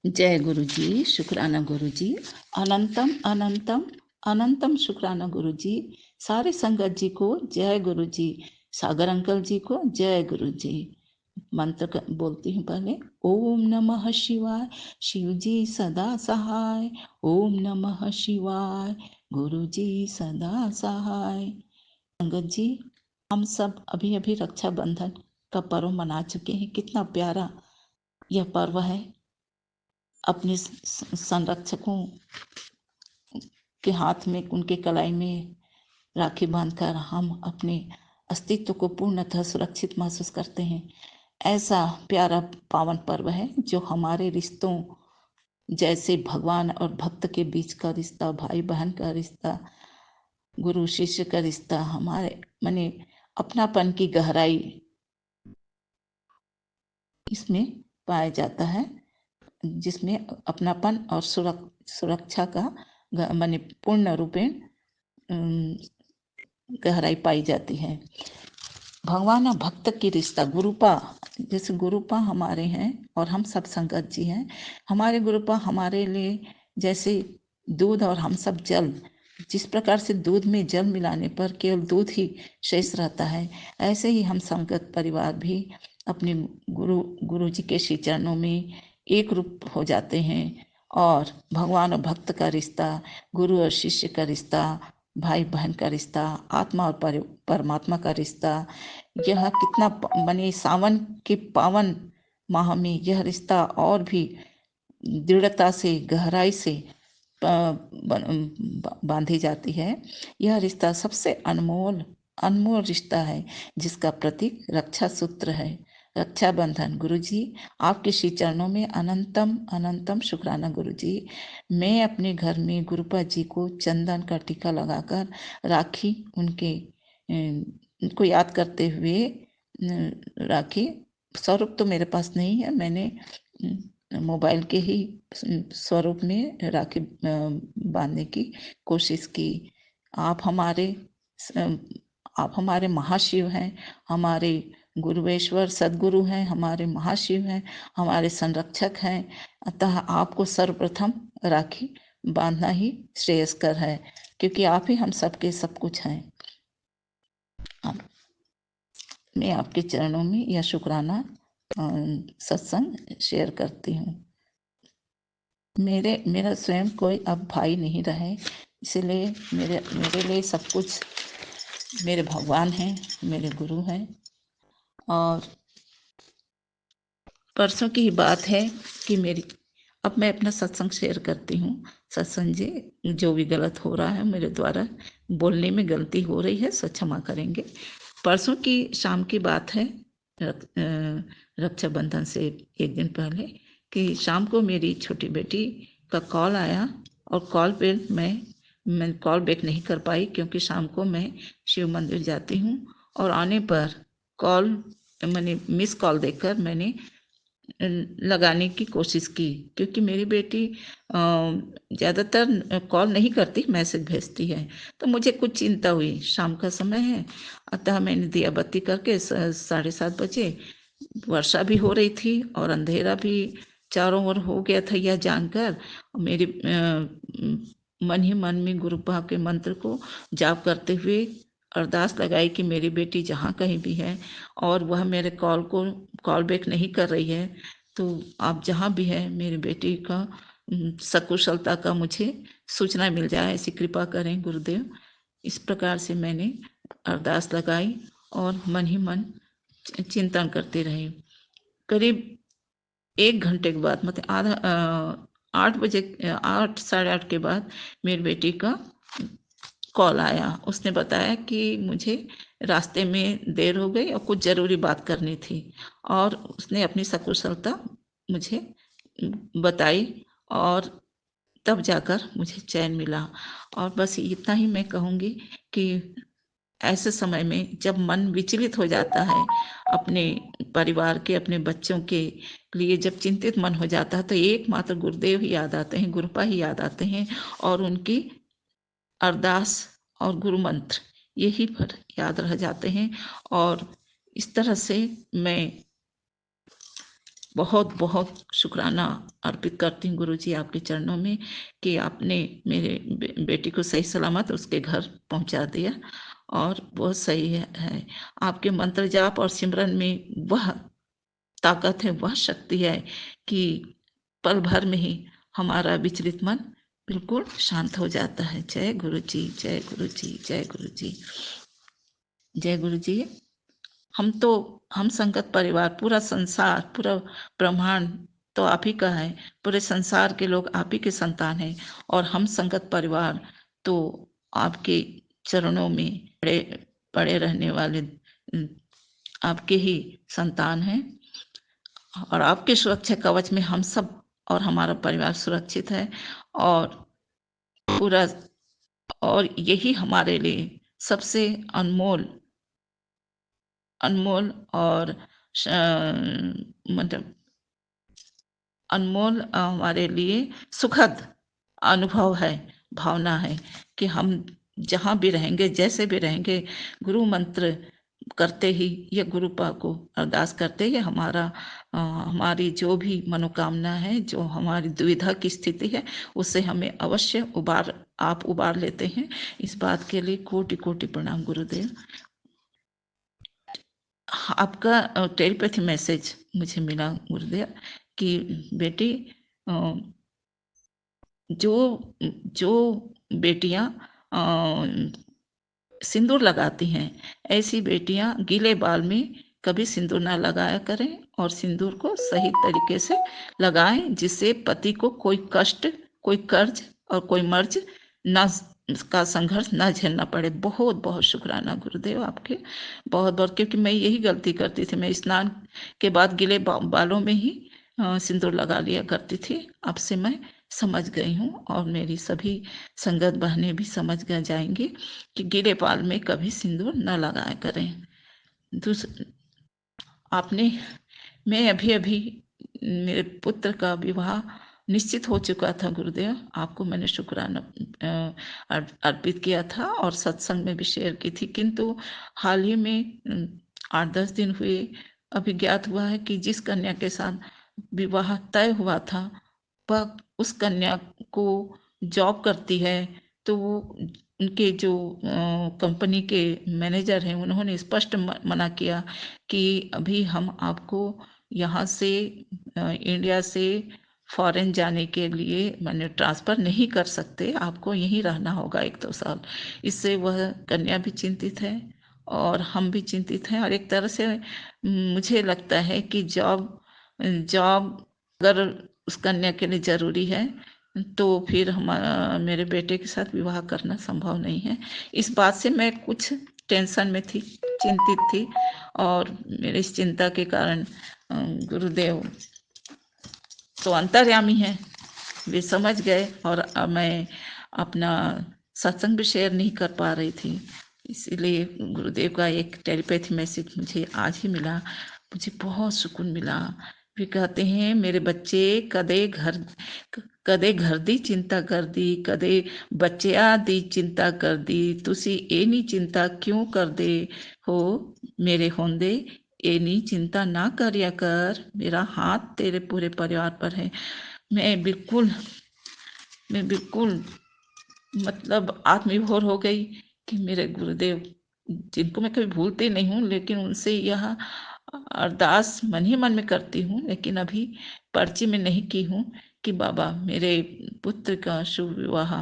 जय गुरु जी, शुक्राना गुरु जी। अनंतम अनंतम अनंतम शुक्राना गुरु जी। सारे संगत जी को जय गुरु जी। सागर अंकल जी को जय गुरु जी। मंत्र बोलती हूँ पहले। ओम नमः शिवाय, शिव जी सदा सहाय। ओम नमः शिवाय, गुरु जी सदा सहाय। संगत जी, हम सब अभी अभी रक्षाबंधन का पर्व मना चुके हैं। कितना प्यारा यह पर्व है। अपने संरक्षकों के हाथ में, उनके कलाई में राखी बांधकर हम अपने अस्तित्व को पूर्णतः सुरक्षित महसूस करते हैं। ऐसा प्यारा पावन पर्व है जो हमारे रिश्तों, जैसे भगवान और भक्त के बीच का रिश्ता, भाई बहन का रिश्ता, गुरु शिष्य का रिश्ता, हमारे माने अपनापन की गहराई इसमें पाया जाता है, जिसमें अपनापन और सुरक्षा का माने पूर्ण रूपेण गहराई पाई जाती है। भगवान और भक्त की रिश्ता, गुरुपा, जैसे गुरुपा हमारे हैं और हम सब संगत जी हैं। हमारे गुरुपा हमारे लिए जैसे दूध और हम सब जल, जिस प्रकार से दूध में जल मिलाने पर केवल दूध ही शेष रहता है, ऐसे ही हम संगत परिवार भी अपने गुरु जी के श्री चरणों में एक रूप हो जाते हैं। और भगवान और भक्त का रिश्ता, गुरु और शिष्य का रिश्ता, भाई बहन का रिश्ता, आत्मा और परमात्मा का रिश्ता, यह कितना माने सावन के पावन माह में यह रिश्ता और भी दृढ़ता से, गहराई से बांधी जाती है। यह रिश्ता सबसे अनमोल अनमोल रिश्ता है, जिसका प्रतीक रक्षा सूत्र है, रक्षाबंधन। गुरु जी, आपके श्री चरणों में अनंतम अनंतम शुक्राना गुरु जी। मैं अपने घर में गुरुपा जी को चंदन का टीका लगाकर राखी उनको याद करते हुए राखी स्वरूप तो मेरे पास नहीं है, मैंने मोबाइल के ही स्वरूप में राखी बांधने की कोशिश की। आप हमारे महाशिव हैं, हमारे गुरुवेश्वर सदगुरु हैं, हमारे महाशिव हैं, हमारे संरक्षक हैं। अतः आपको सर्वप्रथम राखी बांधना ही श्रेयस्कर है, क्योंकि आप ही हम सबके सब कुछ हैं। मैं आपके चरणों में यह शुक्राना सत्संग शेयर करती हूँ। मेरा स्वयं कोई अब भाई नहीं रहे, इसलिए मेरे लिए सब कुछ मेरे भगवान हैं, मेरे गुरु हैं। और परसों की ही बात है कि अब मैं अपना सत्संग शेयर करती हूँ। सत्संग जी, जो भी गलत हो रहा है, मेरे द्वारा बोलने में गलती हो रही है, सो क्षमा करेंगे। परसों की शाम की बात है, रक्षाबंधन से एक दिन पहले, कि शाम को मेरी छोटी बेटी का कॉल आया और कॉल पे मैं कॉल बैक नहीं कर पाई, क्योंकि शाम को मैं शिव मंदिर जाती हूँ। और आने पर मैंने मिस कॉल देखकर मैंने लगाने की कोशिश की, क्योंकि मेरी बेटी ज़्यादातर कॉल नहीं करती, मैसेज भेजती है। तो मुझे कुछ चिंता हुई, शाम का समय है, अतः मैंने दिया बत्ती करके 7:30 बजे, वर्षा भी हो रही थी और अंधेरा भी चारों ओर हो गया था, यह जानकर मेरे मन ही मन में गुरुपा के मंत्र को जाप करते हुए अरदास लगाई कि मेरी बेटी जहाँ कहीं भी है और वह मेरे कॉल बैक नहीं कर रही है, तो आप जहाँ भी है मेरी बेटी का सकुशलता का मुझे सूचना मिल जाए, ऐसी कृपा करें गुरुदेव। इस प्रकार से मैंने अरदास लगाई और मन ही मन चिंतन करते रहे। करीब 1 घंटे के बाद, मतलब 8 बजे, 8 साढ़े 8 के बाद मेरी बेटी का कॉल आया। उसने बताया कि मुझे रास्ते में देर हो गई और कुछ ज़रूरी बात करनी थी, और उसने अपनी सकुशलता मुझे बताई, और तब जाकर मुझे चैन मिला। और बस इतना ही मैं कहूँगी कि ऐसे समय में जब मन विचलित हो जाता है, अपने परिवार के, अपने बच्चों के लिए जब चिंतित मन हो जाता है, तो एकमात्र गुरुदेव ही याद आते हैं, गुरुपा ही याद आते हैं, और उनकी अरदास और गुरु मंत्र यही पर याद रह जाते हैं। और इस तरह से मैं बहुत बहुत शुक्राना अर्पित करती हूँ गुरुजी आपके चरणों में कि आपने मेरे बेटी को सही सलामत उसके घर पहुंचा दिया और बहुत सही है। आपके मंत्र जाप और सिमरन में वह ताकत है, वह शक्ति है कि पल भर में ही हमारा विचलित मन बिल्कुल शांत हो जाता है। जय गुरु जी, जय गुरु जी, जय गुरु जी, जय गुरु जी। हम संगत परिवार, पूरा संसार, पूरा ब्रह्मांड तो आप ही का है, पूरे संसार के लोग आप ही के संतान हैं और हम संगत परिवार तो आपके चरणों में पड़े पड़े रहने वाले आपके ही संतान हैं और आपके सुरक्षा कवच में हम सब और हमारा परिवार सुरक्षित है और पूरा और यही हमारे लिए सबसे अनमोल अनमोल और मतलब अनमोल हमारे लिए सुखद अनुभव है, भावना है कि हम जहाँ भी रहेंगे, जैसे भी रहेंगे, गुरु मंत्र करते ही या गुरु पा को अरदास करते ही हमारी जो भी मनोकामना है, जो हमारी दुविधा की स्थिति है, उससे हमें अवश्य आप उबार लेते हैं। इस बात के लिए कोटि कोटि प्रणाम गुरुदेव। आपका टेलीपैथी मैसेज मुझे मिला गुरुदेव कि बेटी जो जो बेटियां सिंदूर लगाती हैं, ऐसी बेटियां गीले बाल में कभी सिंदूर ना लगाया करें और सिंदूर को सही तरीके से लगाएं जिससे पति को कोई कष्ट, कोई कर्ज और कोई मर्ज ना का संघर्ष ना झेलना पड़े। बहुत बहुत शुक्राना गुरुदेव आपके, बहुत बहुत, क्योंकि मैं यही गलती करती थी। मैं स्नान के बाद गीले बालों में ही सिंदूर लगा लिया करती थी। अब से मैं समझ गई हूँ और मेरी सभी संगत बहनें भी समझ जाएंगी कि गीले बाल में कभी सिंदूर न लगाया करें। आपने मैं अभी अभी मेरे पुत्र का विवाह निश्चित हो चुका था गुरुदेव, आपको मैंने शुक्राना अर्पित किया था और सत्संग में भी शेयर की थी, किंतु हाल ही में 8-10 दिन हुए अभी ज्ञात हुआ है कि जिस कन्या के साथ विवाह तय हुआ था वह उस कन्या को जॉब करती है, तो वो उनके जो कंपनी के मैनेजर हैं उन्होंने स्पष्ट मना किया कि अभी हम आपको यहाँ से इंडिया से फॉरेन जाने के लिए मैंने ट्रांसफ़र नहीं कर सकते, आपको यहीं रहना होगा 1-2 साल। इससे वह कन्या भी चिंतित है और हम भी चिंतित हैं और एक तरह से मुझे लगता है कि जॉब जॉब अगर उस कन्या के लिए ज़रूरी है तो फिर मेरे बेटे के साथ विवाह करना संभव नहीं है। इस बात से मैं कुछ टेंशन में थी, चिंतित थी और मेरे इस चिंता के कारण गुरुदेव तो अंतर्यामी हैं, वे समझ गए और मैं अपना सत्संग भी शेयर नहीं कर पा रही थी। इसीलिए गुरुदेव का एक टेलीपैथी मैसेज मुझे आज ही मिला, मुझे बहुत सुकून मिला। वे कहते हैं मेरे बच्चे कदे घर दी चिंता कर दी, कदे बच्चिया दी चिंता कर दी, तुसी एनी चिंता क्यों कर दे हो मेरे होंदे, एनी चिंता ना करिया कर, मेरा हाथ तेरे पूरे परिवार पर है। मैं बिल्कुल मतलब आत्मविभोर हो गई कि मेरे गुरुदेव, जिनको मैं कभी भूलती नहीं हूँ, लेकिन उनसे यह अरदास मन ही मन में करती हूँ, लेकिन अभी पर्ची में नहीं की हूँ कि बाबा मेरे पुत्र का शुभ विवाह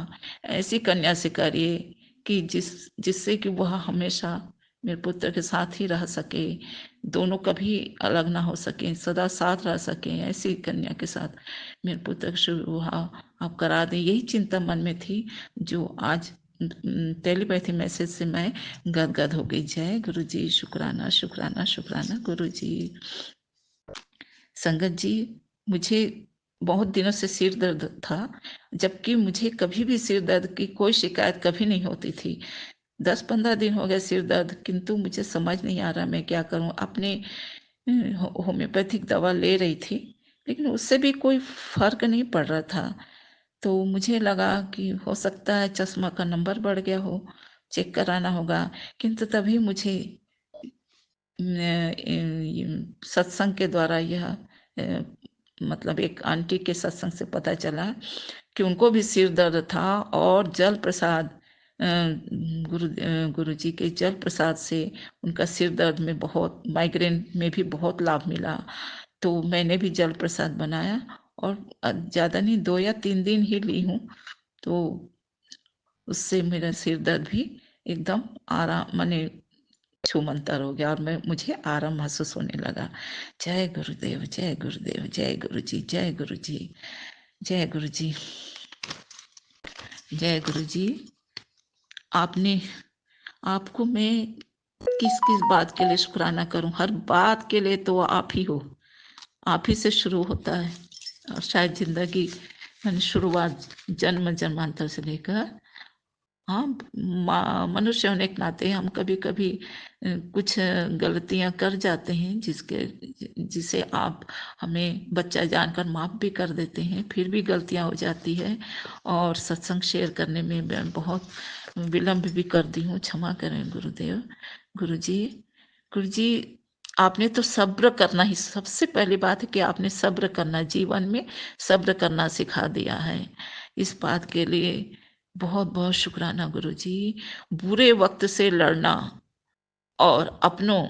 ऐसी कन्या से करिए कि जिससे कि वह हमेशा मेरे पुत्र के साथ ही रह सके, दोनों कभी अलग ना हो सके, सदा साथ रह सके, ऐसी कन्या के साथ मेरे पुत्र का शुभ विवाह आप करा दें। यही चिंता मन में थी जो आज टेलीपैथी मैसेज से मैं गदगद हो गई। जय गुरु जी, शुक्राना शुक्राना शुक्राना गुरु जी। संगत जी, मुझे बहुत दिनों से सिर दर्द था, जबकि मुझे कभी भी सिर दर्द की कोई शिकायत कभी नहीं होती थी। 10-15 दिन हो गए सिर दर्द, किंतु मुझे समझ नहीं आ रहा मैं क्या करूं। अपने होम्योपैथिक दवा ले रही थी, लेकिन उससे भी कोई फर्क नहीं पड़ रहा था। तो मुझे लगा कि हो सकता है चश्मा का नंबर बढ़ गया हो, चेक कराना होगा। किंतु तभी मुझे सत्संग के द्वारा यह मतलब एक आंटी के सत्संग से पता चला कि उनको भी सिर दर्द था और जल प्रसाद गुरु जी के जल प्रसाद से उनका सिर दर्द में बहुत, माइग्रेन में भी बहुत लाभ मिला। तो मैंने भी जल प्रसाद बनाया और ज़्यादा नहीं 2 या 3 दिन ही ली हूँ, तो उससे मेरा सिर दर्द भी एकदम आराम, माने छूमंतर हो गया और मुझे आराम महसूस होने लगा। जय गुरुदेव, जय गुरुदेव, जय गुरु जी, जय गुरु जी, जय गुरु जी, जय गुरु जी। आपको मैं किस किस बात के लिए शुक्राना करूं? हर बात के लिए तो आप ही हो, आप ही से शुरू होता है और शायद जिंदगी मैंने शुरुआत जन्म जन्मांतर से लेकर, हाँ, मनुष्य होने के नाते हम कभी कभी कुछ गलतियां कर जाते हैं जिसे आप हमें बच्चा जानकर माफ भी कर देते हैं, फिर भी गलतियां हो जाती है और सत्संग शेयर करने में मैं बहुत विलम्ब भी कर दी हूँ, क्षमा करें गुरुदेव। गुरु जी, गुरु जी, आपने तो सब्र करना ही, सबसे पहली बात है कि आपने सब्र करना, जीवन में सब्र करना सिखा दिया है। इस बात के लिए बहुत बहुत शुक्राना गुरु जी। बुरे वक्त से लड़ना और अपनों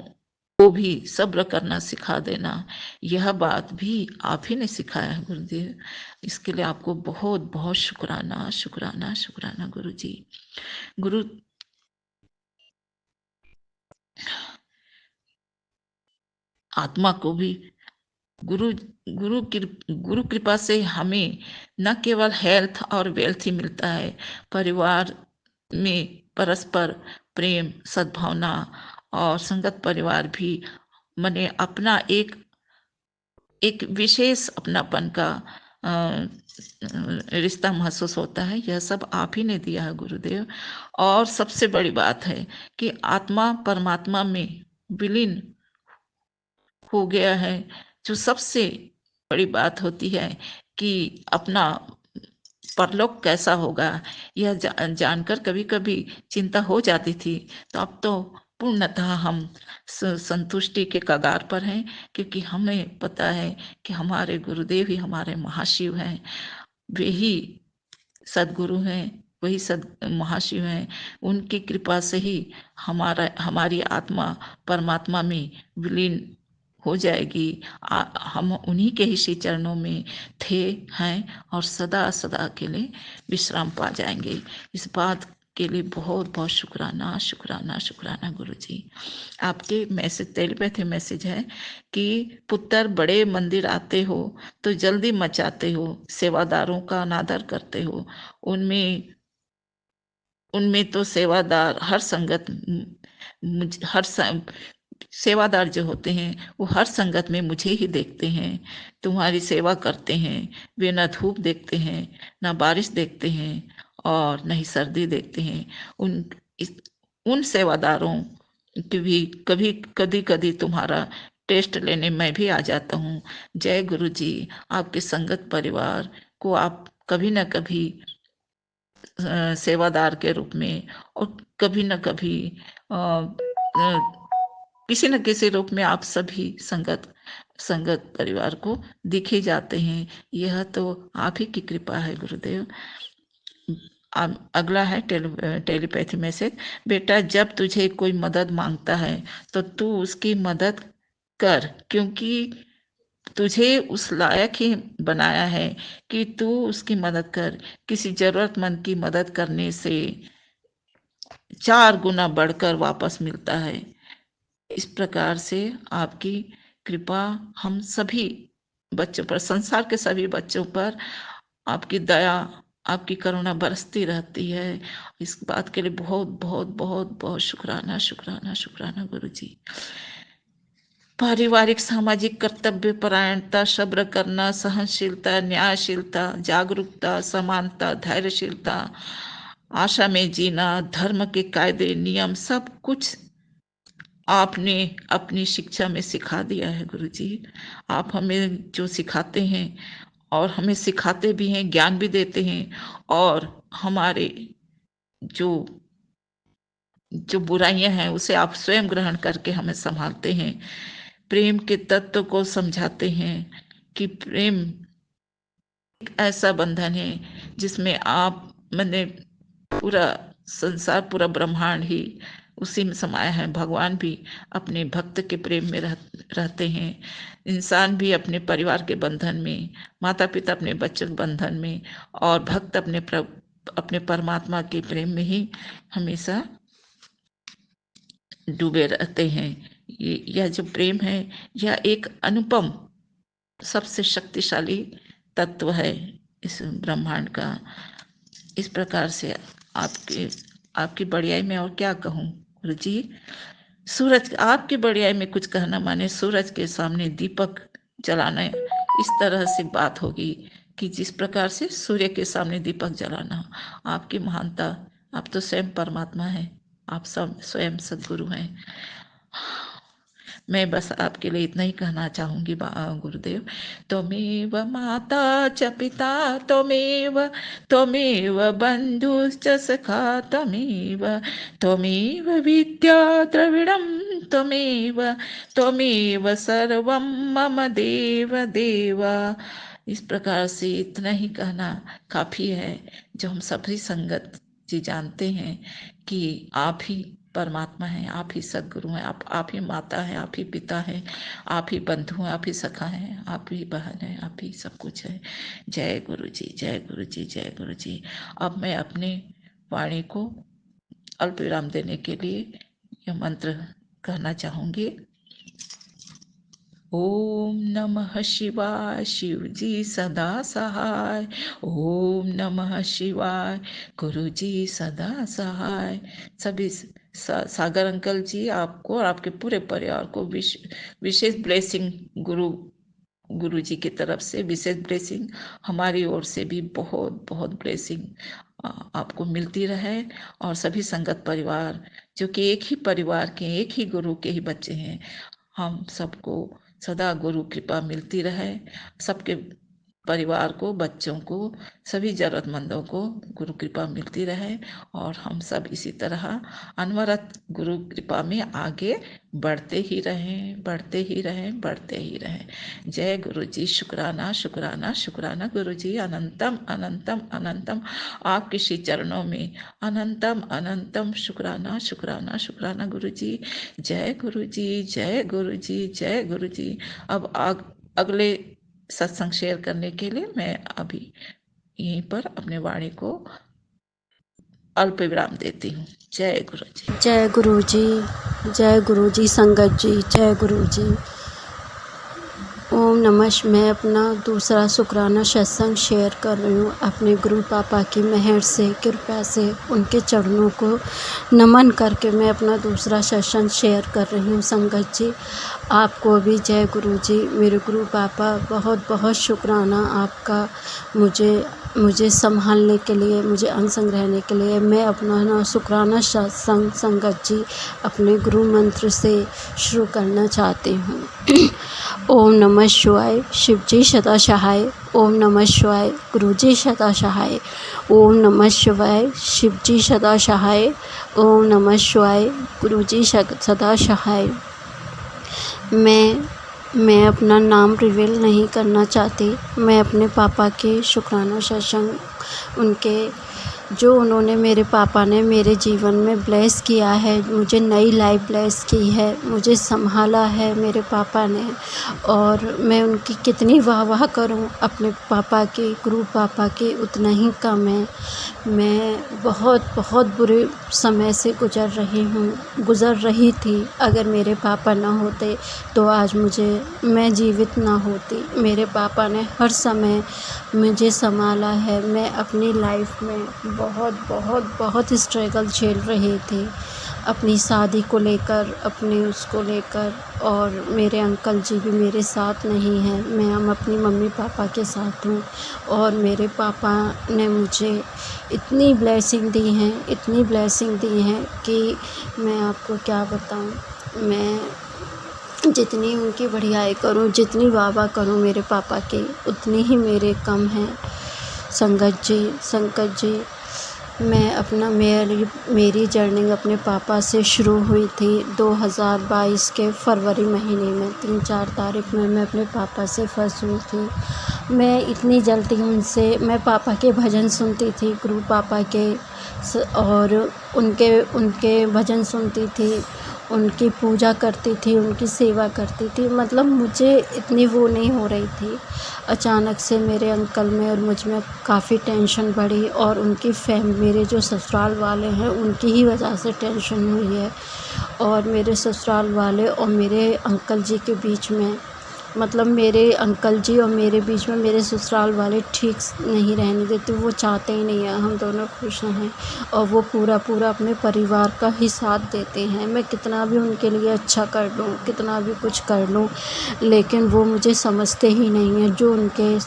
को भी सब्र करना सिखा देना, यह बात भी आप ही ने सिखाया है गुरुदेव। इसके लिए आपको बहुत बहुत शुक्राना, शुक्राना, शुक्राना गुरु जी। गुरु आत्मा को भी गुरु गुरु कृपा से हमें न केवल हेल्थ और वेल्थ ही मिलता है, परिवार में परस्पर प्रेम, सद्भावना और संगत परिवार भी, मने अपना एक विशेष अपनापन का रिश्ता महसूस होता है। यह सब आप ही ने दिया है गुरुदेव। और सबसे बड़ी बात है कि आत्मा परमात्मा में विलीन हो गया है। जो सबसे बड़ी बात होती है कि अपना परलोक कैसा होगा, यह जानकर कभी कभी चिंता हो जाती थी, तो अब तो पूर्णतः हम संतुष्टि के कगार पर हैं, क्योंकि हमें पता है कि हमारे गुरुदेव ही हमारे महाशिव हैं, वे ही सदगुरु हैं, वही सद महाशिव हैं। उनकी कृपा से ही हमारी आत्मा परमात्मा में विलीन हो जाएगी। हम उन्हीं के ही श्री चरणों में थे, हैं और सदा सदा के लिए विश्राम पा जाएंगे। इस बात के लिए बहुत बहुत शुक्राना, शुक्राना, शुक्राना गुरु जी। आपके मैसेज, टेलीपैथी मैसेज है कि पुत्र बड़े मंदिर आते हो तो जल्दी मचाते हो, सेवादारों का अनादर करते हो, उनमें उनमें तो सेवादार हर संगत, हर सेवादार जो होते हैं वो हर संगत में मुझे ही देखते हैं, तुम्हारी सेवा करते हैं। वे न धूप देखते हैं, न बारिश देखते हैं और न ही सर्दी देखते हैं। उन सेवादारों की भी कभी कभी कभी तुम्हारा टेस्ट लेने मैं भी आ जाता हूँ। जय गुरु जी। आपके संगत परिवार को आप कभी न कभी सेवादार के रूप में और कभी न कभी किसी न किसी रूप में आप सभी संगत परिवार को दिखे जाते हैं। यह तो आप ही की कृपा है गुरुदेव। अगला है टेलीपैथी मैसेज। बेटा, जब तुझे कोई मदद मांगता है तो तू उसकी मदद कर, क्योंकि तुझे उस लायक ही बनाया है कि तू उसकी मदद कर। किसी जरूरतमंद की मदद करने से 4 गुना बढ़कर वापस मिलता है। इस प्रकार से आपकी कृपा हम सभी बच्चों पर, संसार के सभी बच्चों पर आपकी दया, आपकी करुणा बरसती रहती है। इस बात के लिए बहुत बहुत बहुत बहुत शुक्राना, शुक्राना, शुक्राना गुरु जी। पारिवारिक सामाजिक कर्तव्य परायणता, सब्र करना, सहनशीलता, न्यायशीलता, जागरूकता, समानता, धैर्यशीलता, आशा में जीना, धर्म के कायदे नियम, सब कुछ आपने अपनी शिक्षा में सिखा दिया है गुरु जी। आप हमें जो सिखाते हैं और हमें सिखाते भी हैं, ज्ञान भी देते हैं, और हमारे जो जो बुराइयां हैं उसे आप स्वयं ग्रहण करके हमें संभालते हैं, प्रेम के तत्व को समझाते हैं, कि प्रेम एक ऐसा बंधन है जिसमें आप मैंने पूरा संसार, पूरा ब्रह्मांड ही उसी में समाया है। भगवान भी अपने भक्त के प्रेम में रहते हैं, इंसान भी अपने परिवार के बंधन में, माता पिता अपने बच्चों के बंधन में, और भक्त अपने परमात्मा के प्रेम में ही हमेशा डूबे रहते हैं। यह जो प्रेम है, यह एक अनुपम, सबसे शक्तिशाली तत्व है इस ब्रह्मांड का। इस प्रकार से आपकी बढ़ियाई में और क्या कहूँ गुरु जी। सूरज, आपकी बढ़ियाई में कुछ कहना माने सूरज के सामने दीपक जलाना, इस तरह से बात होगी कि जिस प्रकार से सूर्य के सामने दीपक जलाना। आपकी महानता, आप तो स्वयं परमात्मा है, आप सब स्वयं सद्गुरु हैं। मैं बस आपके लिए इतना ही कहना चाहूँगी गुरुदेव। त्वमेव माता च पिता त्वमेव बन्धुश्च सखा त्वमेव विद्या द्रविणं त्वमेव सर्वं मम देव देव। इस प्रकार से इतना ही कहना काफ़ी है, जो हम सभी संगत जी जानते हैं कि आप ही परमात्मा हैं, आप ही सद्गुरु हैं, आप ही माता हैं, आप ही पिता हैं, आप ही बंधु हैं, आप ही सखा हैं, आप ही बहन हैं, आप ही सब कुछ है। जय गुरु जी, जय गुरु जी, जय गुरु जी। अब मैं अपने वाणी को अल्प विराम देने के लिए यह मंत्र कहना चाहूँगी। ओम नमः शिवाय, शिव जी सदा सहाय। ओम नमः शिवाय, गुरु जी सदा सहाय। सभी सागर अंकल जी, आपको और आपके पूरे परिवार को विशेष ब्लेसिंग गुरु जी की तरफ से विशेष ब्लेसिंग, हमारी ओर से भी बहुत बहुत ब्लेसिंग आपको मिलती रहे। और सभी संगत परिवार जो कि एक ही परिवार के, एक ही गुरु के ही बच्चे हैं, हम सबको सदा गुरु कृपा मिलती रहे। सबके परिवार को, बच्चों को, सभी जरूरतमंदों को गुरु कृपा मिलती रहे, और हम सब इसी तरह अनवरत गुरु कृपा में आगे बढ़ते ही रहें, बढ़ते ही रहें, बढ़ते ही रहें। जय गुरु जी। शुक्राना शुक्राना शुक्राना गुरु जी। अनंतम अनंतम अनंतम आपके श्री चरणों में अनंतम अनंतम शुक्राना शुक्राना शुक्राना गुरु जी। जय गुरु जी, जय गुरु जी, जय गुरु जी। अब अगले सत्संग शेयर करने के लिए मैं अभी यहीं पर अपने वाणी को अल्प विराम देती हूँ। जय गुरु जी। जय गुरु जी, जय गुरु जी। संगत जी, जय गुरु जी। ओम नमः। मैं अपना दूसरा शुक्राना सत्संग शेयर कर रही हूँ। अपने गुरु पापा की मेहर से, कृपा से, उनके चरणों को नमन करके मैं अपना दूसरा सत्संग शेयर कर रही हूँ। संगत जी, आपको भी जय गुरु जी। मेरे गुरु पापा, बहुत बहुत शुक्राना आपका मुझे संभालने के लिए, मुझे अंग संग रहने के लिए। मैं अपना शुक्राना सत्संग संगत जी अपने गुरु मंत्र से शुरू करना चाहती हूँ। ओम नमः शिवाय, शिव जी सदा सहाय। ओम नमः शिवाय, गुरु जी सदा सहाय। ओम नमः शिवाय, शिव जी सदा सहाय। ओम नमः शिवाय, गुरु जी सदा सहाय। मैं अपना नाम रिवील नहीं करना चाहती। मैं अपने पापा के शुक्राना सत्संग, उन्होंने मेरे पापा ने मेरे जीवन में ब्लेस किया है, मुझे नई लाइफ ब्लेस की है, मुझे संभाला है मेरे पापा ने। और मैं उनकी कितनी वाह करूं, अपने पापा के, गुरु पापा के, उतना ही कम है। मैं बहुत बुरे समय से गुज़र रही थी। अगर मेरे पापा ना होते तो आज मैं जीवित ना होती। मेरे पापा ने हर समय मुझे संभाला है। मैं अपनी लाइफ में बहुत स्ट्रगल झेल रही थी, अपनी शादी को लेकर, अपने उसको लेकर। और मेरे अंकल जी भी मेरे साथ नहीं हैं, हम अपनी मम्मी पापा के साथ हूँ। और मेरे पापा ने मुझे इतनी ब्लेसिंग दी हैं कि मैं आपको क्या बताऊँ। मैं जितनी उनकी बढ़ियाई करूँ, जितनी वाह करूँ मेरे पापा की, उतनी ही मेरे कम हैं। संगत जी, मेरी जर्नी अपने पापा से शुरू हुई थी 2022 के फरवरी महीने में 3-4 तारीख में मैं अपने पापा से फंस हुई थी। मैं इतनी जल्दी मैं पापा के भजन सुनती थी, गुरु पापा के और उनके भजन सुनती थी, उनकी पूजा करती थी, उनकी सेवा करती थी। मतलब मुझे इतनी वो नहीं हो रही थी। अचानक से मेरे अंकल में और मुझ में काफ़ी टेंशन बढ़ी और मेरे जो ससुराल वाले हैं उनकी ही वजह से टेंशन हुई है। और मेरे ससुराल वाले और मेरे अंकल जी के बीच में, मतलब मेरे अंकल जी और मेरे बीच में मेरे ससुराल वाले ठीक नहीं रहने देते। वो चाहते ही नहीं है हम दोनों खुश रहें और वो पूरा अपने परिवार का ही साथ देते हैं। मैं कितना भी उनके लिए अच्छा कर लूँ, कितना भी कुछ कर लूँ, लेकिन वो मुझे समझते ही नहीं हैं। जो उनके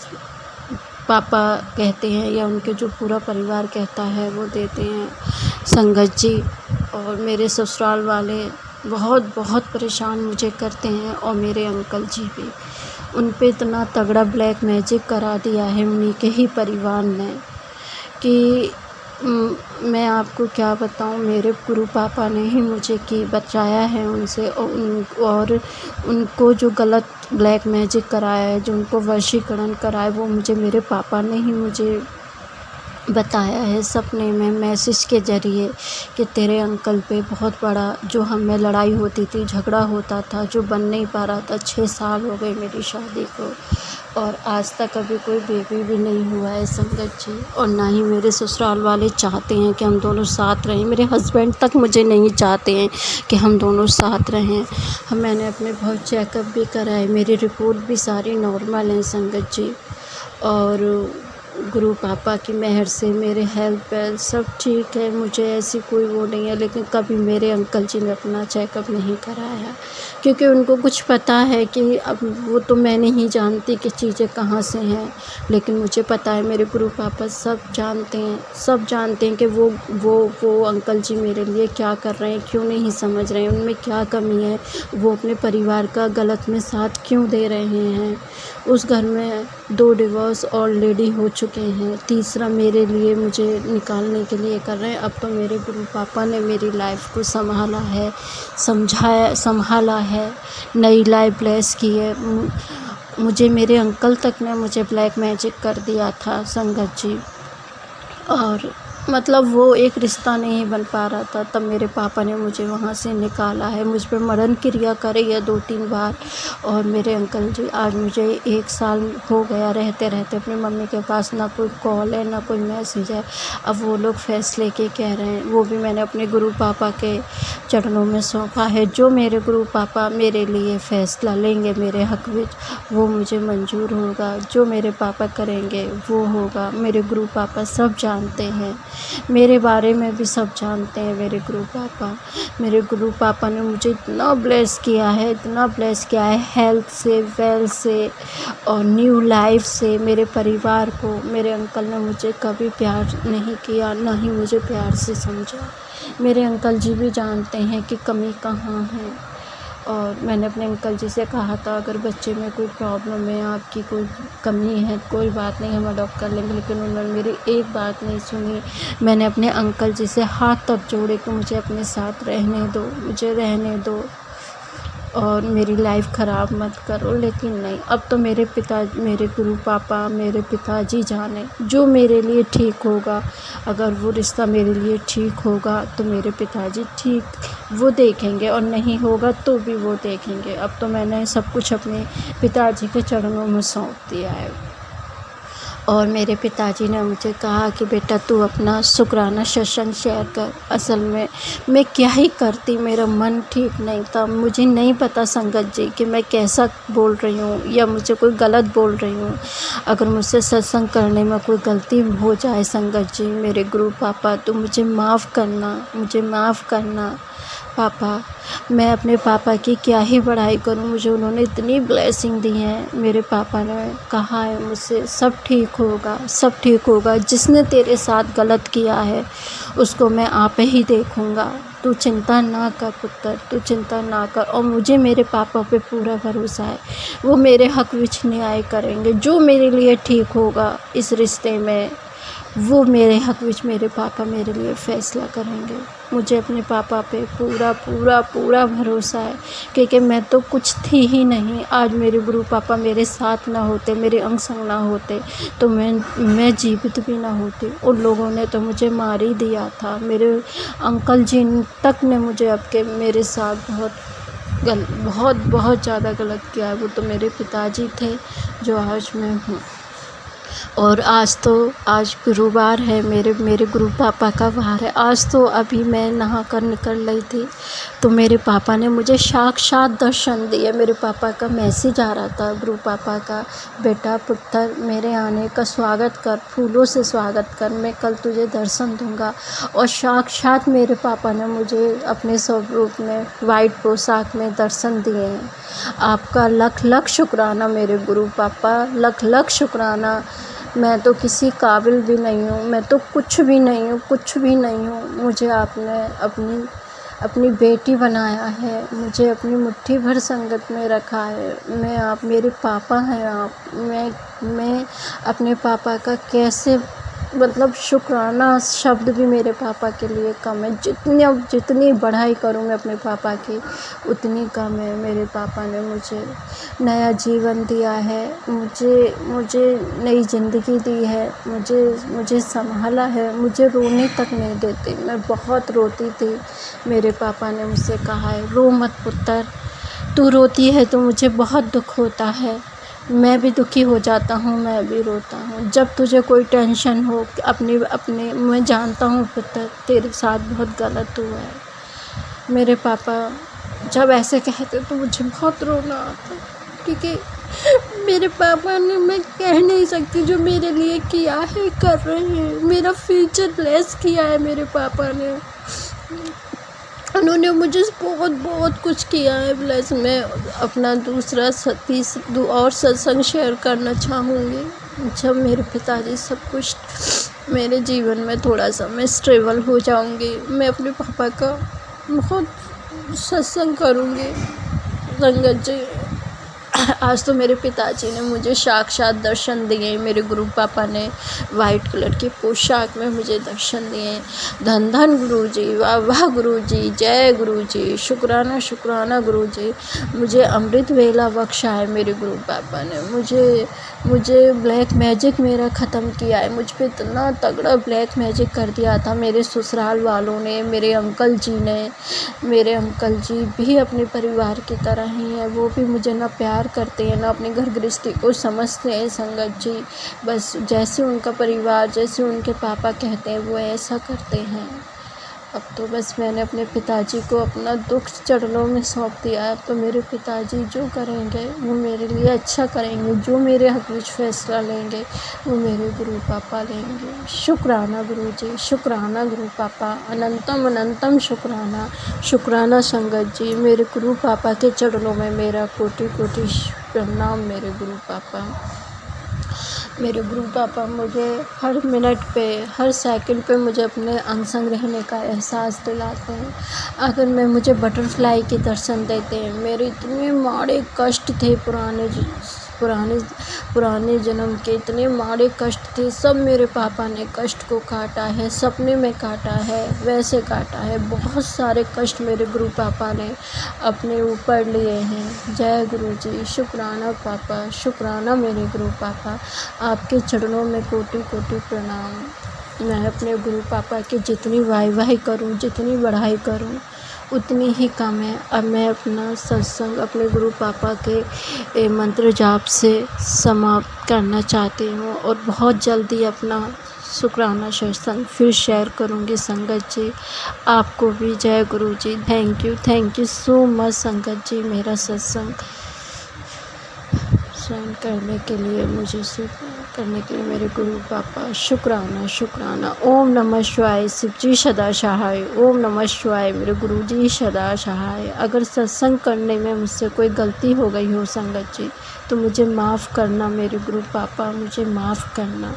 पापा कहते हैं या उनके जो पूरा परिवार कहता है वो देते हैं। संगत जी और मेरे ससुराल वाले बहुत परेशान मुझे करते हैं और मेरे अंकल जी भी। उन पे इतना तगड़ा ब्लैक मैजिक करा दिया है उन्हीं के ही परिवार ने कि मैं आपको क्या बताऊं। मेरे गुरु पापा ने ही मुझे बचाया है उनसे और उनको जो गलत ब्लैक मैजिक कराया है, जो उनको वशीकरण कराया, वो मेरे पापा ने ही मुझे बताया है सपने में मैसेज के ज़रिए कि तेरे अंकल पे बहुत बड़ा जो हमें लड़ाई होती थी, झगड़ा होता था, जो बन नहीं पा रहा था। 6 साल हो गए मेरी शादी को और आज तक अभी कोई बेबी भी नहीं हुआ है संगत जी। और ना ही मेरे ससुराल वाले चाहते हैं कि हम दोनों साथ रहें। मेरे हस्बैंड तक मुझे नहीं चाहते हैं कि हम दोनों साथ रहें। मैंने अपने बहुत चेकअप भी कराए, मेरी रिपोर्ट भी सारी नॉर्मल हैं संगत जी। और गुरु पापा की मेहर से मेरे हेल्थ वेल्थ सब ठीक है, मुझे ऐसी कोई वो नहीं है। लेकिन कभी मेरे अंकल जी ने अपना चेकअप नहीं कराया क्योंकि उनको कुछ पता है कि अब वो तो मैं नहीं जानती कि चीज़ें कहाँ से हैं, लेकिन मुझे पता है मेरे गुरु पापा सब जानते हैं कि वो अंकल जी मेरे लिए क्या कर रहे हैं, क्यों नहीं समझ रहे हैं, उनमें क्या कमी है, वो अपने परिवार का गलत में साथ क्यों दे रहे हैं। उस घर में 2 डिवोर्स ऑलरेडी हो चुके हैं, तीसरा मेरे लिए मुझे निकालने के लिए कर रहे हैं। अब तो मेरे गुरु पापा ने मेरी लाइफ को संभाला है, नई लाइफ ब्लेस की है। मुझे मेरे अंकल तक ने मुझे ब्लैक मैजिक कर दिया था संगत जी। और मतलब वो एक रिश्ता नहीं बन पा रहा था, तब मेरे पापा ने मुझे वहाँ से निकाला है। मुझ पे मरण क्रिया करी है 2-3 बार। और मेरे अंकल जी आज मुझे 1 साल हो गया रहते अपनी मम्मी के पास, ना कोई कॉल है ना कोई मैसेज है। अब वो लोग फैसले के कह रहे हैं, वो भी मैंने अपने गुरु पापा के चरणों में सौंपा है। जो मेरे गुरु पापा मेरे लिए फ़ैसला लेंगे मेरे हक़ में, वो मुझे मंजूर होगा। जो मेरे पापा करेंगे वो होगा। मेरे गुरु पापा सब जानते हैं, मेरे बारे में भी सब जानते हैं मेरे गुरु पापा। मेरे गुरु पापा ने मुझे इतना ब्लेस किया है हेल्थ से, वेल्थ से और न्यू लाइफ से। मेरे परिवार को मेरे अंकल ने मुझे कभी प्यार नहीं किया, ना ही मुझे प्यार से समझा। मेरे अंकल जी भी जानते हैं कि कमी कहाँ है। और मैंने अपने अंकल जी से कहा था, अगर बच्चे में कोई प्रॉब्लम है, आपकी कोई कमी है, कोई बात नहीं, हम अडॉप्ट कर लेंगे। लेकिन उन्होंने मेरी एक बात नहीं सुनी। मैंने अपने अंकल जी से हाथ तक जोड़े कि मुझे अपने साथ रहने दो, मुझे रहने दो और मेरी लाइफ ख़राब मत करो। लेकिन नहीं, अब तो मेरे गुरु पापा, मेरे पिताजी जाने जो मेरे लिए ठीक होगा। अगर वो रिश्ता मेरे लिए ठीक होगा तो मेरे पिताजी वो देखेंगे, और नहीं होगा तो भी वो देखेंगे। अब तो मैंने सब कुछ अपने पिताजी के चरणों में सौंप दिया है। और मेरे पिताजी ने मुझे कहा कि बेटा तू अपना शुक्राना सत्संग शेयर कर। असल में मैं क्या ही करती, मेरा मन ठीक नहीं था। मुझे नहीं पता संगत जी कि मैं कैसा बोल रही हूँ या मुझे कोई गलत बोल रही हूँ। अगर मुझसे सत्संग करने में कोई गलती हो जाए संगत जी, मेरे गुरु पापा तो मुझे माफ़ करना पापा। मैं अपने पापा की क्या ही बड़ाई करूं, मुझे उन्होंने इतनी ब्लेसिंग दी है। मेरे पापा ने कहा है मुझसे, सब ठीक होगा। जिसने तेरे साथ गलत किया है उसको मैं आप ही देखूंगा। तू चिंता ना कर पुत्र, तू चिंता ना कर। और मुझे मेरे पापा पे पूरा भरोसा है, वो मेरे हक विच न्याय करेंगे। जो मेरे लिए ठीक होगा इस रिश्ते में, वो मेरे हक़ विच मेरे पापा मेरे लिए फ़ैसला करेंगे। मुझे अपने पापा पे पूरा पूरा पूरा भरोसा है, क्योंकि मैं तो कुछ थी ही नहीं। आज मेरे गुरु पापा मेरे साथ ना होते, मेरे अंग संग ना होते, तो मैं जीवित भी ना होती। उन लोगों ने तो मुझे मार ही दिया था। मेरे अंकल जी तक ने मुझे अब के मेरे साथ बहुत ज़्यादा गलत किया है। वो तो मेरे पिताजी थे जो आज मैं हूँ। और आज गुरुवार है, मेरे गुरु पापा का वार है। आज तो अभी मैं नहा कर निकल रही थी, तो मेरे पापा ने मुझे साक्षात दर्शन दिए। मेरे पापा का मैसेज आ रहा था गुरु पापा का, बेटा पुत्र मेरे आने का स्वागत कर, फूलों से स्वागत कर, मैं कल तुझे दर्शन दूंगा। और साक्षात मेरे पापा ने मुझे अपने स्वरूप में वाइट पोशाक में दर्शन दिए हैं। आपका लख लख शुक्राना मेरे गुरु पापा, लख लख शुक्राना। मैं तो किसी काबिल भी नहीं हूँ, मैं तो कुछ भी नहीं हूँ। मुझे आपने अपनी बेटी बनाया है, मुझे अपनी मुट्ठी भर संगत में रखा है। आप मेरे पापा हैं। मैं अपने पापा का कैसे मतलब शुक्राना शब्द भी मेरे पापा के लिए कम है। जितनी बढ़ाई करूँ मैं अपने पापा की उतनी कम है। मेरे पापा ने मुझे नया जीवन दिया है, मुझे नई ज़िंदगी दी है, मुझे संभाला है, मुझे रोने तक नहीं देते। मैं बहुत रोती थी। मेरे पापा ने मुझसे कहा है, रो मत पुत्र, तू रोती है तो मुझे बहुत दुख होता है। मैं भी दुखी हो जाता हूँ, मैं भी रोता हूँ। जब तुझे कोई टेंशन हो अपने मैं जानता हूँ पुत्र तेरे साथ बहुत गलत हुआ है। मेरे पापा जब ऐसे कहते तो मुझे बहुत रोना आता, क्योंकि मेरे पापा ने, मैं कह नहीं सकती, जो मेरे लिए किया है कर रहे हैं। मेरा फ्यूचर ब्लेस किया है मेरे पापा ने। उन्होंने मुझे बहुत कुछ किया है ब्लेस। मैं अपना दूसरा और सत्संग शेयर करना चाहूँगी। जब मेरे पिताजी सब कुछ मेरे जीवन में थोड़ा सा मैं स्टेबल हो जाऊँगी, मैं अपने पापा का बहुत सत्संग करूँगी। संगत जी, आज तो मेरे पिताजी ने मुझे साक्षात दर्शन दिए। मेरे गुरु पापा ने वाइट कलर की पोशाक में मुझे दर्शन दिए। धन धन गुरुजी, वाह वाह गुरुजी, जय गुरुजी, शुक्राना शुक्राना गुरुजी। मुझे अमृत वेला बख्शा है मेरे गुरु पापा ने। मुझे ब्लैक मैजिक मेरा ख़त्म किया है। मुझ पे इतना तगड़ा ब्लैक मैजिक कर दिया था मेरे ससुराल वालों ने, मेरे अंकल जी ने। मेरे अंकल जी भी अपने परिवार की तरह ही हैं। वो भी मुझे ना प्यार करते हैं, ना अपनी घर गृहस्थी को समझते हैं। संगत जी, बस जैसे उनका परिवार, जैसे उनके पापा कहते हैं वो ऐसा करते हैं। अब तो बस मैंने अपने पिताजी को अपना दुख चरणों में सौंप दिया है। तो मेरे पिताजी जो करेंगे वो मेरे लिए अच्छा करेंगे। जो मेरे हक़ में फ़ैसला लेंगे वो मेरे गुरु पापा लेंगे। शुक्राना गुरुजी, शुक्राना गुरु पापा, अनंतम अनंतम शुक्राना। शुक्राना संगत जी, मेरे गुरु पापा के चरणों में मेरा कोटि कोटि प्रणाम। मेरे गुरु पापा, मेरे गुरु पापा मुझे हर मिनट पे, हर सेकंड पे मुझे अपने अंग संग रहने का एहसास दिलाते हैं। अगर मुझे बटरफ्लाई के दर्शन देते हैं। मेरे इतने माड़े कष्ट थे पुराने जन्म के, इतने माड़े कष्ट थे, सब मेरे पापा ने कष्ट को काटा है। सपने में काटा है, वैसे काटा है। बहुत सारे कष्ट मेरे गुरु पापा ने अपने ऊपर लिए हैं। जय गुरु जी, शुक्राना पापा, शुक्राना मेरे गुरु पापा। आपके चरणों में कोटि कोटि प्रणाम। मैं अपने गुरु पापा की जितनी वाहवाही करूं, जितनी बढ़ाई करूं, उतनी ही कम है। अब मैं अपना सत्संग अपने गुरु पापा के मंत्र जाप से समाप्त करना चाहती हूँ, और बहुत जल्दी अपना शुक्राना सत्संग फिर शेयर करूँगी। संगत जी, आपको भी जय गुरु जी। थैंक यू सो मच संगत जी, मेरा सत्संग स्वयं करने के लिए, मुझे करने के लिए मेरे गुरु पापा। शुक्राना शुक्राना। ओम नमः शिवाय। शिव जी सदा सहाय। ओम नमः शिवाय। मेरे गुरु जी सदा सहाय। अगर सत्संग करने में मुझसे कोई गलती हो गई हो संगत जी, तो मुझे माफ़ करना। मेरे गुरु पापा, मुझे माफ़ करना।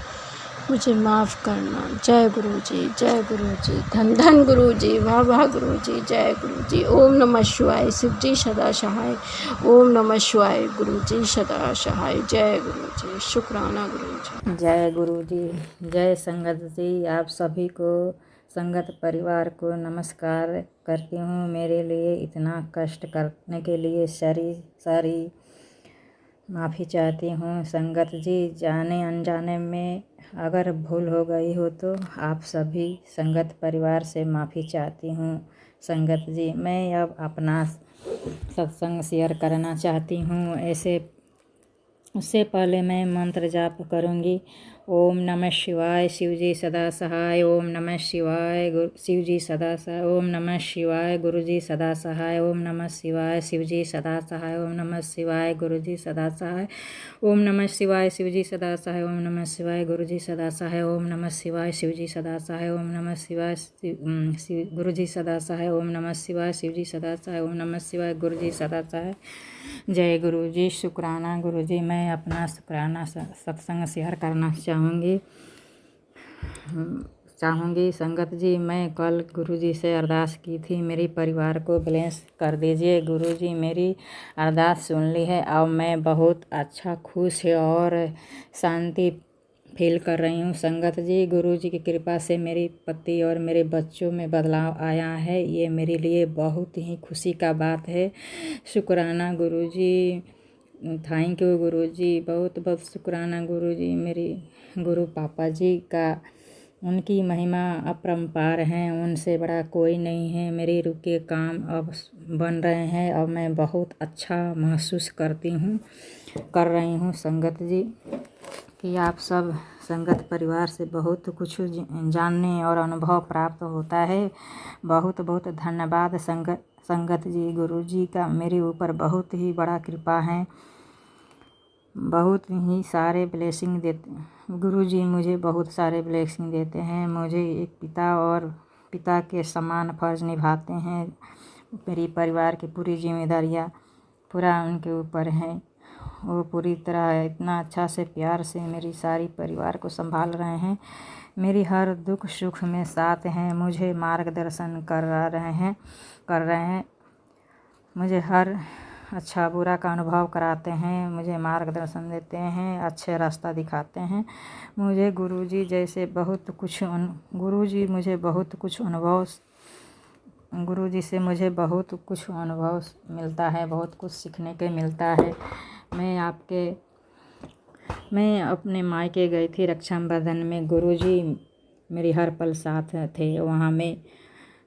मुझे माफ़ करना। जय गुरु जी, जय गुरु जी, धन धन गुरु जी, वाह वाह गुरु जी, जय गुरु जी। ओम नमः शिवाय, शिव जी सदा सहाय। ओम नमः शिवाय, गुरु जी सदा सहाय। जय गुरु जी, शुक्राना गुरु जी। जय गुरु जी, जय संगत जी। आप सभी को, संगत परिवार को नमस्कार करती हूँ। मेरे लिए इतना कष्ट करने के लिए सारी माफ़ी चाहती हूँ। संगत जी, जाने अनजाने में अगर भूल हो गई हो तो आप सभी संगत परिवार से माफ़ी चाहती हूँ। संगत जी, मैं अब अपना सत्संग शेयर करना चाहती हूँ। उससे पहले मैं मंत्र जाप करूँगी। ओम नमः शिवाय, शिव जी सदा सहाय। ओम नमः शिवाय, शिव जी सदा सहाय। ओम नमः शिवाय, गुरु जी सदा सहाय। ओम नमः शिवाय, शिव जी सदा सहाय। ओम नमः शिवाय, गुरु जी सदा सहाय। ओम नमः शिवाय, शिव जी सदा सहाय। ओम नमः शिवाय, गुरु जी सदा सहाय। ओम नमः शिवाय, शिव जी सदा सहाय। ओम नमः शिवाय, गुरु जी सदा सहाय। ओम नमः शिवाय, शिव जी सदा सहाय। ओम नमः शिवाय, गुरु जी सदा सहाय। जय गुरु जी, शुक्राना गुरु जी। मैं अपना शुक्राना सत्संग शेयर करना चाहूँगी। संगत जी, मैं कल गुरु जी से अरदास की थी, मेरी परिवार को ब्लेस कर दीजिए। गुरु जी मेरी अरदास सुन ली है। अब मैं बहुत अच्छा, खुश और शांति फील कर रही हूँ। संगत जी, गुरु जी की कृपा से मेरी पति और मेरे बच्चों में बदलाव आया है। ये मेरे लिए बहुत ही खुशी का बात है। शुक्राना गुरु जी, थैंक यू गुरु जी, बहुत बहुत शुक्राना गुरु जी। मेरी गुरु पापा जी का, उनकी महिमा अपरंपार है, उनसे बड़ा कोई नहीं है। मेरे रुके काम अब बन रहे हैं। अब मैं बहुत अच्छा महसूस कर रही हूँ संगत जी, कि आप सब संगत परिवार से बहुत कुछ जानने और अनुभव प्राप्त होता है। बहुत बहुत धन्यवाद संगत जी। गुरु जी का मेरे ऊपर बहुत ही बड़ा कृपा है, बहुत ही सारे ब्लेसिंग देते। गुरु जी मुझे बहुत सारे ब्लेसिंग देते हैं। मुझे एक पिता के समान फर्ज निभाते हैं। मेरी परिवार की पूरी जिम्मेदारियाँ पूरा उनके ऊपर है। वो पूरी तरह इतना अच्छा से प्यार से मेरी सारी परिवार को संभाल रहे हैं। मेरी हर दुख सुख में साथ हैं। मुझे मार्गदर्शन कर रहे हैं। मुझे हर अच्छा बुरा का अनुभव कराते हैं, मुझे मार्गदर्शन देते हैं, अच्छे रास्ता दिखाते हैं। मुझे गुरुजी जैसे गुरुजी मुझे बहुत कुछ अनुभव गुरुजी से मुझे बहुत कुछ अनुभव मिलता है, बहुत कुछ सीखने के मिलता है। मैं अपने मायके गई थी रक्षाबंधन में। गुरुजी मेरी हर पल साथ थे। वहाँ में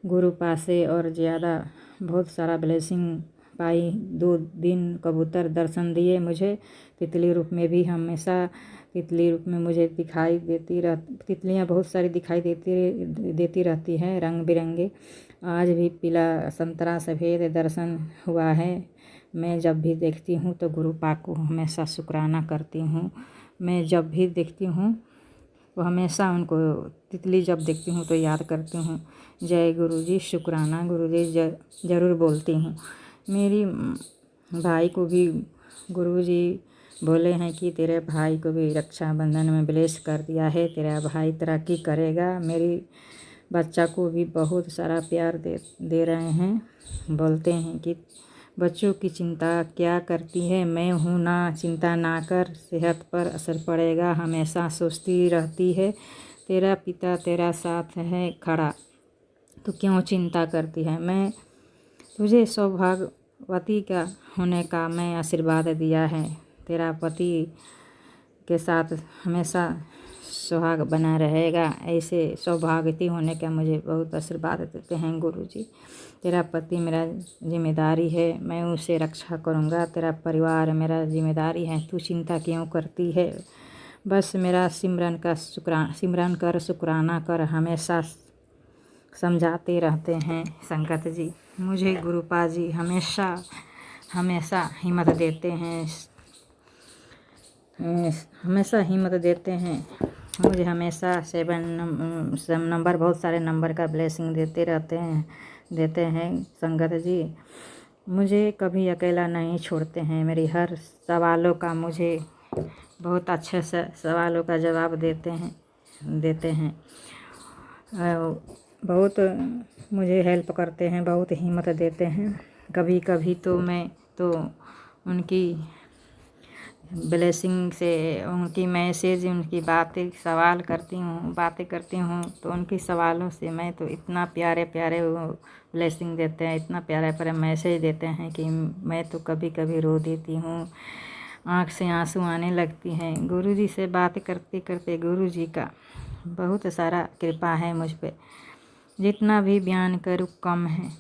गुरु पासे और ज़्यादा बहुत सारा ब्लेसिंग पाई। 2 दिन कबूतर दर्शन दिए मुझे। तितली रूप में भी हमेशा तितली रूप में मुझे तितलियाँ बहुत सारी दिखाई देती रहती हैं, रंग बिरंगे। आज भी पीला संतरा सफ़ेद दर्शन हुआ है। मैं जब भी देखती हूँ तो गुरु पाक को हमेशा शुक्राना करती हूँ। मैं जब भी देखती हूँ वो हमेशा उनको, तितली जब देखती हूँ तो याद करती हूँ। जय गुरु जी, शुक्राना गुरु जी ज़रूर बोलती हूँ। मेरी भाई को भी गुरु जी बोले हैं कि तेरे भाई को भी रक्षाबंधन में ब्लेस कर दिया है, तेरा भाई तरक्की करेगा। मेरी बच्चा को भी बहुत सारा प्यार दे रहे हैं। बोलते हैं कि बच्चों की चिंता क्या करती है, मैं हूँ ना, चिंता ना कर, सेहत पर असर पड़ेगा, हमेशा सोचती रहती है। तेरा पिता तेरा साथ है खड़ा, तो क्यों चिंता करती है। मैं तुझे सौभाग्यवती का होने का मैं आशीर्वाद दिया है। तेरा पति के साथ हमेशा सुहाग बना रहेगा। ऐसे सौभाग्यवती होने का मुझे बहुत आशीर्वाद देते हैं गुरु जी। तेरा पति मेरा जिम्मेदारी है, मैं उसे रक्षा करूँगा। तेरा परिवार मेरा जिम्मेदारी है, तू चिंता क्यों करती है। बस मेरा सिमरन कर, शुक्राना कर, हमेशा समझाते रहते हैं संगत जी। मुझे गुरुपा जी हमेशा हिम्मत देते हैं, मुझे हमेशा 7 नंबर बहुत सारे नंबर का ब्लेसिंग देते हैं संगत जी। मुझे कभी अकेला नहीं छोड़ते हैं। मेरी हर सवालों का मुझे बहुत अच्छे से सवालों का जवाब देते हैं। देते हैं। बहुत मुझे हेल्प करते हैं, बहुत हिम्मत देते हैं। कभी कभी तो मैं तो उनकी ब्लेसिंग से, उनकी मैसेज, उनकी बातें बातें करती हूँ तो उनकी सवालों से मैं तो इतना प्यारे प्यारे वो ब्लेसिंग देते हैं, इतना प्यारे प्यारे मैसेज देते हैं कि मैं तो कभी कभी रो देती हूँ, आँख से आंसू आने लगती हैं। गुरुजी से बात करते करते गुरुजी का बहुत सारा कृपा है मुझ पे। जितना भी बयान करूँ कम है,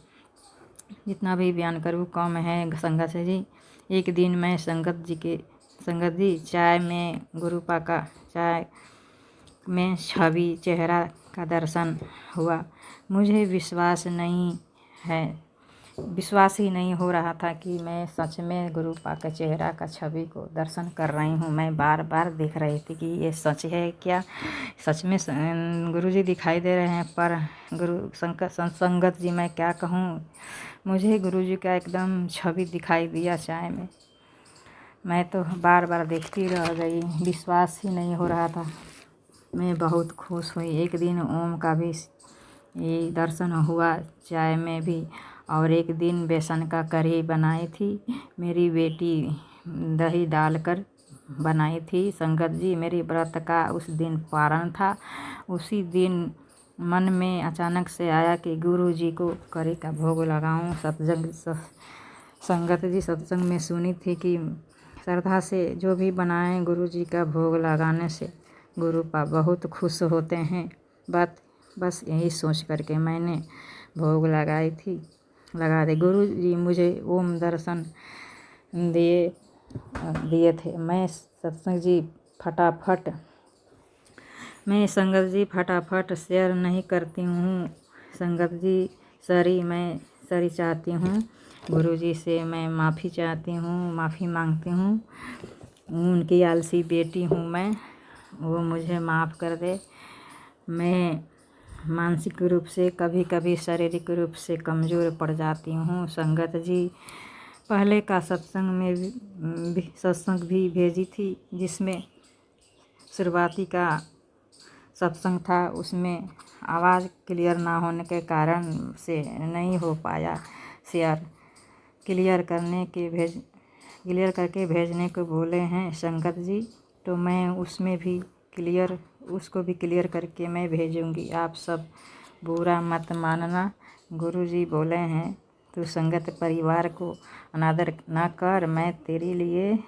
जितना भी बयान करूँ कम है संगत जी। एक दिन मैं संगत जी चाय में गुरुपा का चाय में छवि चेहरा का दर्शन हुआ। मुझे विश्वास ही नहीं हो रहा था कि मैं सच में गुरुपा के चेहरा का छवि को दर्शन कर रही हूँ। मैं बार बार देख रही थी कि ये सच है क्या, सच में गुरुजी दिखाई दे रहे हैं। पर संगत जी मैं क्या कहूँ, मुझे गुरुजी का एकदम छवि दिखाई दिया चाय में। मैं तो बार बार देखती रह गई, विश्वास ही नहीं हो रहा था। मैं बहुत खुश हुई। एक दिन ओम का भी ये दर्शन हुआ चाय में भी। और एक दिन बेसन का कढ़ी बनाई थी मेरी बेटी, दही डालकर बनाई थी। संगत जी मेरी व्रत का उस दिन पारण था। उसी दिन मन में अचानक से आया कि गुरुजी को कढ़ी का भोग लगाऊं। संगत जी सत्संग में सुनी थी कि श्रद्धा से जो भी बनाएं गुरुजी का भोग लगाने से गुरुपा बहुत खुश होते हैं। बस यही सोच करके मैंने भोग लगा दे। गुरुजी मुझे ओम दर्शन दिए थे। मैं संगत जी फटाफट शेयर नहीं करती हूँ। संगत जी मैं सॉरी चाहती हूँ। गुरुजी से मैं माफ़ी चाहती हूँ, माफ़ी मांगती हूँ। उनकी आलसी बेटी हूँ मैं, वो मुझे माफ़ कर दे। मैं मानसिक रूप से, कभी कभी शारीरिक रूप से कमज़ोर पड़ जाती हूँ। संगत जी पहले का सत्संग भी भेजी थी, जिसमें शुरुआती का सत्संग था, उसमें आवाज़ क्लियर ना होने के कारण से नहीं हो पाया शेयर। क्लियर करके भेजने को बोले हैं संगत जी, तो मैं उसको भी क्लियर करके मैं भेजूंगी। आप सब बुरा मत मानना। गुरुजी बोले हैं तू संगत परिवार को अनादर ना कर। मैं तेरे लिए,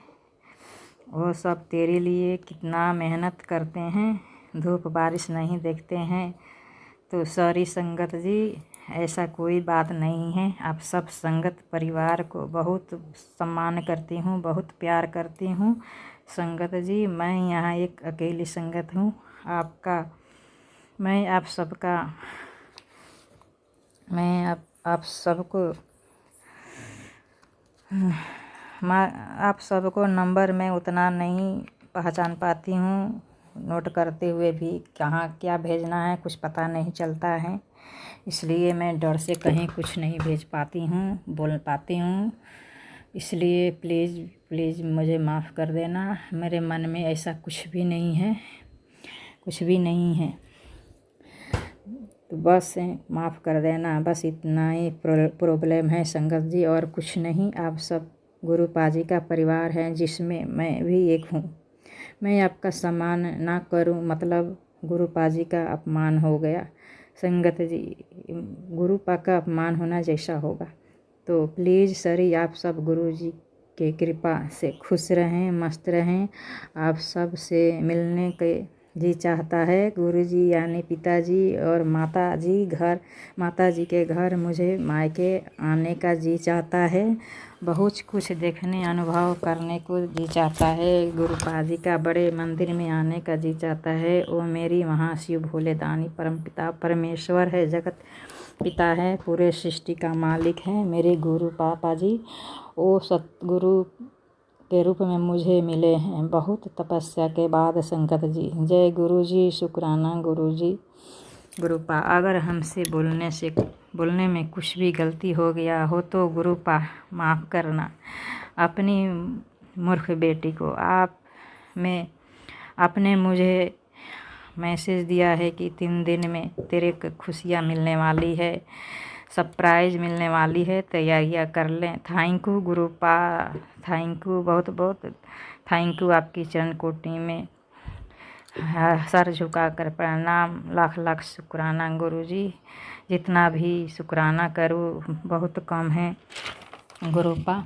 वो सब तेरे लिए कितना मेहनत करते हैं, धूप बारिश नहीं देखते हैं। तो सॉरी संगत जी, ऐसा कोई बात नहीं है। आप सब संगत परिवार को बहुत सम्मान करती हूँ, बहुत प्यार करती हूँ। संगत जी मैं यहाँ एक अकेली संगत हूँ। मैं आप सबको नंबर में उतना नहीं पहचान पाती हूँ। नोट करते हुए भी कहाँ क्या भेजना है कुछ पता नहीं चलता है, इसलिए मैं डर से कहीं कुछ नहीं भेज पाती हूँ, बोल पाती हूँ। इसलिए प्लीज़ मुझे माफ़ कर देना। मेरे मन में ऐसा कुछ भी नहीं है। तो बस माफ़ कर देना, बस इतना ही प्रॉब्लम है संगत जी, और कुछ नहीं। आप सब गुरुपा जी का परिवार है, जिसमें मैं भी एक हूँ। मैं आपका सम्मान ना करूँ मतलब गुरुपा जी का अपमान हो गया। संगत जी गुरुपा का अपमान होना जैसा होगा। तो प्लीज़ सॉरी, आप सब गुरु जी के कृपा से खुश रहें, मस्त रहें। आप सब से मिलने के जी चाहता है। गुरुजी यानी पिताजी और माताजी के घर मुझे मायके आने का जी चाहता है। बहुत कुछ देखने अनुभव करने को जी चाहता है। गुरुपा जी का बड़े मंदिर में आने का जी चाहता है। वो मेरी महाशिव भोले दानी परमपिता परमेश्वर है, जगत पिता है, पूरे सृष्टि का मालिक है मेरे गुरु पापा जी। वो सतगुरु के रूप में मुझे मिले हैं बहुत तपस्या के बाद। संगत जी जय गुरु जी, शुक्राना गुरु जी। गुरुपा अगर हमसे बोलने में कुछ भी गलती हो गया हो तो गुरुपा माफ़ करना। अपनी मूर्ख बेटी को आपने मुझे मैसेज दिया है कि 3 दिन में तेरे को खुशियाँ मिलने वाली है, सरप्राइज मिलने वाली है, तैयारियां कर लें। थैंक यू गुरुपा, थैंक यू, बहुत बहुत थैंक यू। आपकी चरण कोटि में सर झुकाकर प्रणाम, लाख लाख शुक्राना गुरुजी। जितना भी शुक्राना करूँ बहुत कम है गुरुपा।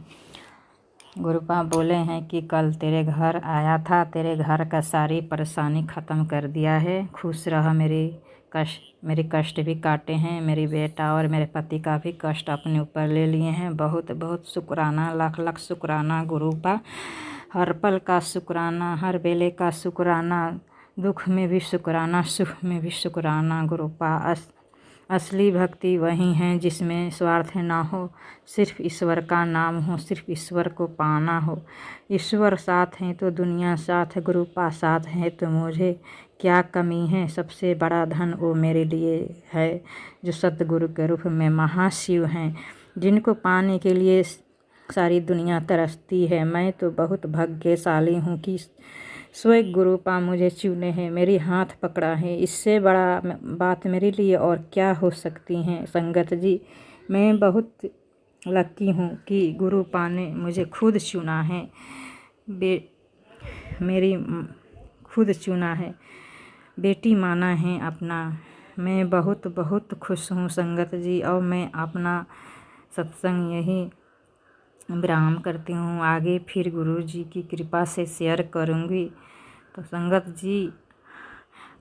गुरुपा बोले हैं कि कल तेरे घर आया था, तेरे घर का सारी परेशानी ख़त्म कर दिया है, खुश रह। मेरे कष्ट भी काटे हैं, मेरी बेटा और मेरे पति का भी कष्ट अपने ऊपर ले लिए हैं। बहुत बहुत शुक्राना, लाख लाख शुक्राना गुरुपा। हर पल का शुक्राना, हर बेले का शुक्राना, दुख में भी शुक्राना, सुख में भी शुक्राना गुरुपा। असली भक्ति वही है जिसमें स्वार्थ ना हो, सिर्फ ईश्वर का नाम हो, सिर्फ ईश्वर को पाना हो। ईश्वर साथ है तो दुनिया साथ, गुरुपा साथ है तो मुझे क्या कमी है। सबसे बड़ा धन वो मेरे लिए है जो सतगुरु के रूप में महाशिव हैं, जिनको पाने के लिए सारी दुनिया तरसती है। मैं तो बहुत भाग्यशाली हूँ कि स्वयं गुरुपा मुझे चुने हैं, मेरी हाथ पकड़ा है। इससे बड़ा बात मेरे लिए और क्या हो सकती है संगत जी। मैं बहुत लकी हूँ कि गुरुपा ने मुझे खुद चुना है, मेरी खुद चुना है, बेटी माना है अपना। मैं बहुत बहुत खुश हूँ संगत जी, और मैं अपना सत्संग यही विराम करती हूँ। आगे फिर गुरु जी की कृपा से शेयर करूँगी। तो संगत जी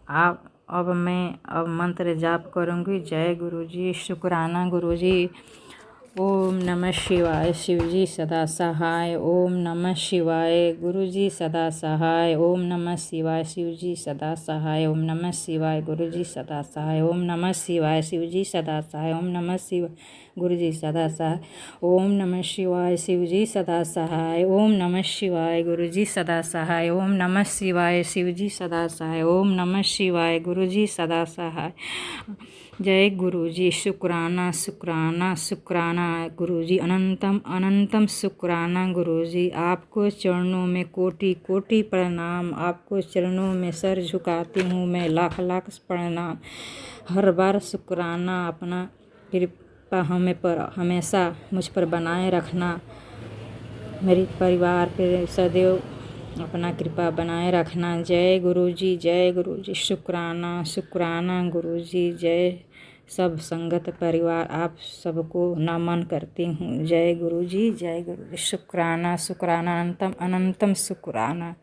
अब मैं मंत्र जाप करूँगी। जय गुरु जी, शुक्राना गुरु जी। ओम नमः शिवाय, शिव जी सदा सहाय। ओम नमः शिवाय, गुरु जी सदा सहाय। ओम नमः शिवाय, शिव जी सदा सहाय। ओम नमः शिवाय, गुरु जी सदा सहाय। ओम नमः शिवाय, शिव जी सदा सहाय। ओम नमः शिवाय, गुरु जी सदा सहाय। ओम नमः शिवाय, शिव जी सदा सहाय। ओम नमः शिवाय, गुरु जी सदा सहाय। ओम नमः शिवाय, शिव जी सदा सहाय। ओम नमः शिवाय, गुरु जी सदा सहाय। जय गुरु जी, शुक्राना शुक्राना शुक्राना गुरु जी, अनंतम अनंतम शुक्राना गुरु जी। आपको चरणों में कोटि कोटि प्रणाम, आपको चरणों में सर झुकाती हूँ मैं, लाख लाख प्रणाम। हर बार शुक्राना, अपना कृपा हमेशा मुझ पर बनाए रखना, मेरे परिवार पर सदैव अपना कृपा बनाए रखना। जय गुरु जी, जय गुरु जी, शुक्राना शुक्राना गुरु जी। जय सब संगत परिवार, आप सबको नमन करती हूँ। जय गुरु जी, जय गुरु जी, शुक्राना शुक्राना, अनंतम अनंतम शुक्राना।